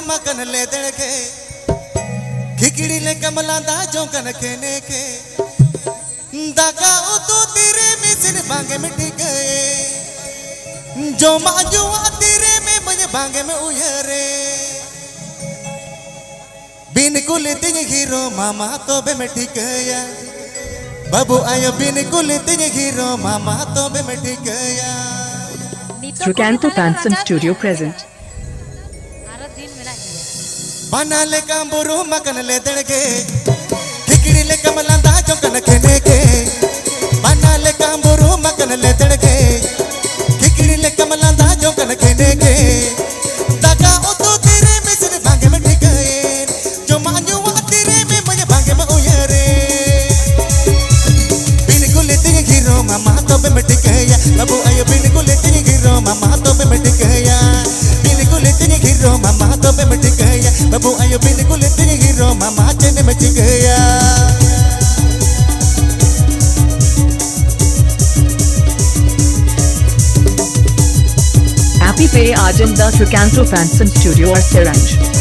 मकन ले दड़के खिकड़ी ले कमला दा जोकन खेने के दागा उतो तेरे में सिर भांगे में टिक गए जो माजुआ तेरे में मुझे भांगे में उयरे बिन कुल तिन हीरो मामा तो बे में टिक गया बाबू आयो बिन कुल तिन हीरो मामा तो बे में टिक गया Trucanto Fanson Studio present. बना ले कांबुरु मकन ले दड़के खिकड़ी ले कमला दा जोकन खेने के बना ले कांबुरु मकन ले दड़के खिकड़ी ले कमला दा जोकन खेने के दागा उतो तेरे में सिर भांगे में टिक गए जो माजुआ तेरे में मुझे भांगे में उयरे बिन कुल तिन हीरो मामा तो बे में टिक गया बाबू आयो बिन कुल तिन हीरो मामा तो बे में टिक गया बिन कुल तिन हीरो मामा तो बे में टिक गया बाबू आयो बिन कुल तिन हीरो मामा चने में टिक गया Happy Pay Ajam the Trucanto Fanson Studio or Siranj.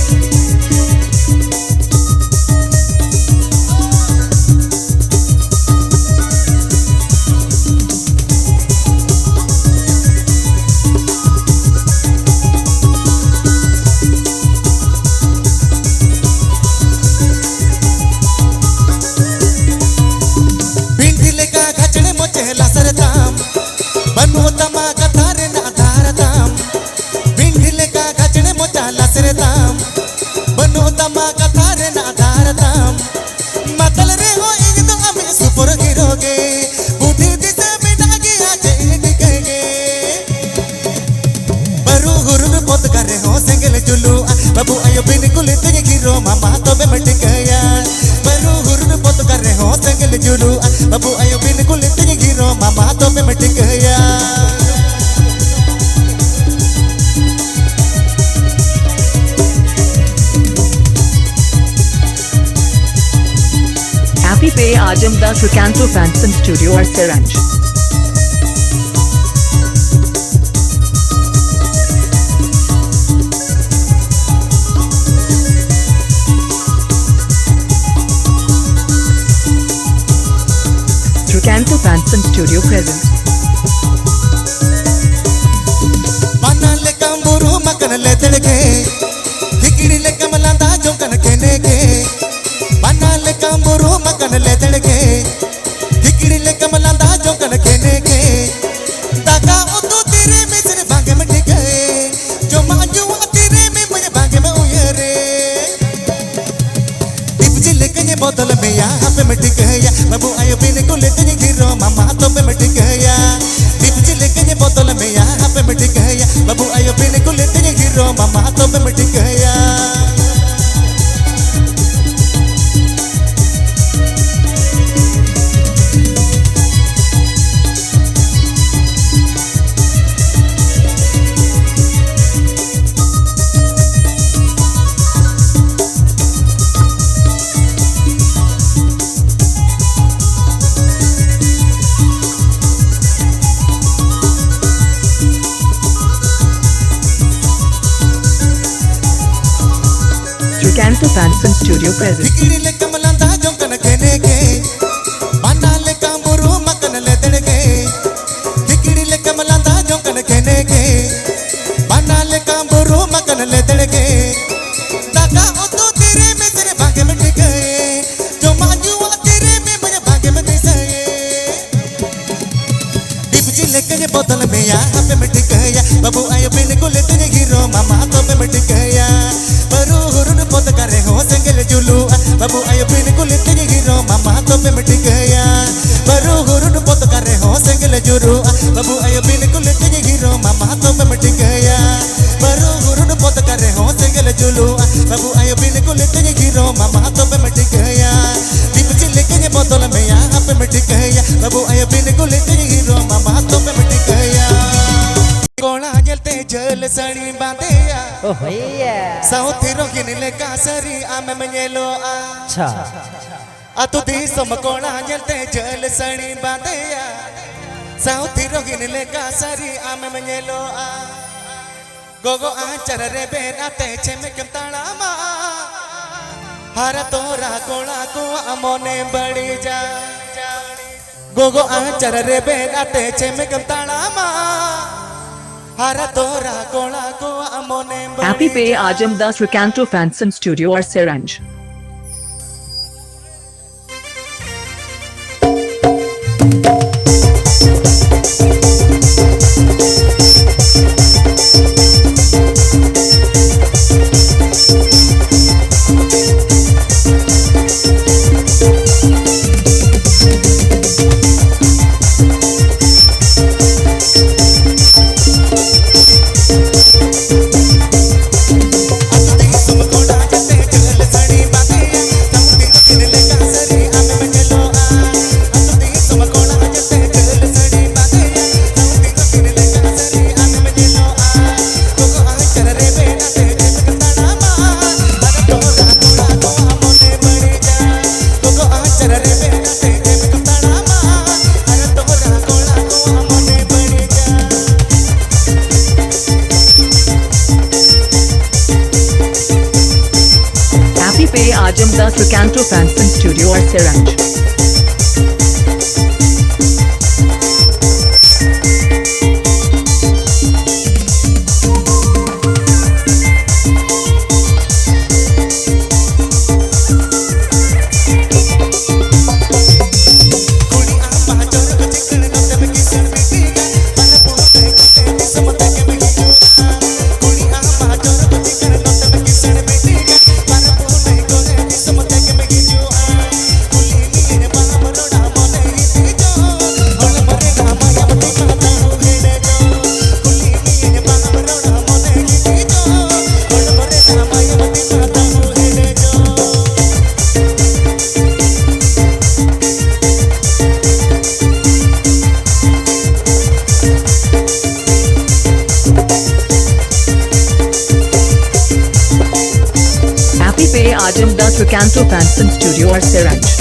बाबू आयो बिन कुल तिन हीरो मामा तो बे में टिक गया बरू हुरन पोत कर रहे हो संगल जुलू बाबू आयो बिन कुल तिन हीरो मामा तो बे में टिक गया Happy Pay Ajam the Trucanto Fanson Studio or Siranj. Trucanto Fanson Studio present. बना ले कांबुरु मकन ले दड़के खिकड़ी ले कमला दा जोकन खेने के बना ले कांबुरु मकन ले दड़के खिकड़ी ले कमला दा जोकन खेने के दागा उतो तेरे में सिर भांगे में टिक गए जो माजुआ तेरे में मुझे भांगे में उयरे डिपजी लेके ये बोतल में यहाँ पे में टिक गया बाबू आयो बिन कुल तिन हीरो मामा तो बे में टिक गया डिपजी लेके ये बोतल में यहाँ पे में टिक गया बाबू आयो बिन कुल तिन हीरो मामा तो बे में टिक गया Trucanto Fanson Studio present. खिकड़ी ले कमला दा जोकन खेने के बना ले कांबुरु मकन ले दड़के खिकड़ी ले कमला दा जोकन खेने के बना ले कांबुरु मकन ले दड़के दागा उतो तेरे में तेरे भांगे में टिक गए जो माजुआ तेरे में मुझे भांगे में दिस गए डिपजी लेके ये बोतल में यहाँ पे में टिक गया बाबू आयो बिन कुल तिन हीरो मामा तो बे में टिक गया बरू हुरन पोत कर रहे हो संगल जुलू बाबू आयो बिन कुल तिन हीरो मामा तो बे में टिक गया बरू हुरन पोत कर रहे हो संगल जुलू बाबू आयो बिन कुल तिन हीरो मामा तो बे में टिक गया बरू हुरन पोत कर रहे हो संगल जुलू बाबू आयो बिन कुल तिन हीरो मामा तो बे में टिक गया डिपजी लेके ये बोतल में यहाँ पे में टिक गया बाबू आयो बिन कुल तिन हीरो मामा तो बे में टिक गया कोणा जलते जल सड़ी बांधेया ओ भैया साउथ रोगिन ले कासरी आम मेलो अच्छा आ तू दी सम कोणा जलते जल सड़ी बांधेया साउथ रोगिन ले कासरी आम मेलो गोगो आचर रे बेना ते छेमे कम ताड़ामा हर तोरा कोला को अमोने बड़ी जा गोगो आचर रे बेना ते छेमे कम ताड़ामा हर तोरा कोला को अमोने बड़ी Happy Pay Ajam Das Recanto Fanson Studio or Seranj. Happy Pay Ajam Das Recanto Fanson Studio or Seranj. Happy Pay Ajam Das Recanto Fanson Studio or Seranj.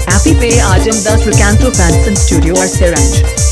Happy Pay Ajam Das Recanto Fanson Studio or Seranj.